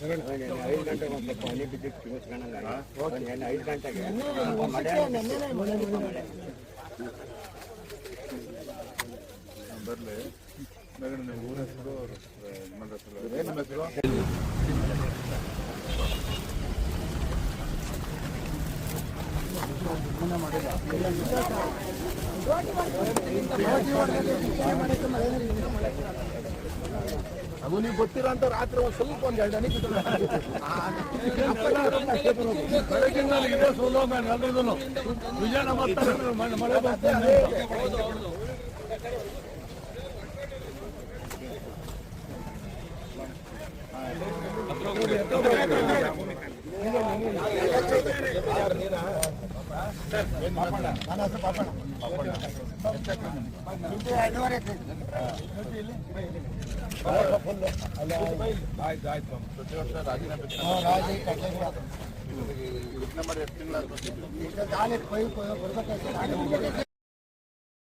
5 ಗಂಟೆಗೆ ಒಂದು ಸ್ವಲ್ಪ ಹನಿ ಬಿದ್ದಿತ್ತು ಕಿಮಿಸ್ಕೊಂಡಂಗೆ 5 ಗಂಟೆಗೆ ಬರಲಿ ನಿಮ್ಮ ಊರ ಹೆಸರು ಏನು ಹೆಸರು ಅದು ನೀವು ಗೊತ್ತಿರೋ ಅಂತ ರಾತ್ರಿ ಒಂದು ಸ್ವಲ್ಪ ಒಂದು 2 ಹನಿ ಬೆಳಗಿನ ಇದೆ ಸೋಲೋ ಮ್ಯಾನ್ ಎಲ್ಲರಿಗೂ ವಿಜಯನ ಮಳೆ ಬರ್ತಾರೆ ಆಯ್ತು ಪ್ರತಿ ವರ್ಷ ರಾಜೀನಾಮೆ ಎಷ್ಟು ತಿಂಗಳ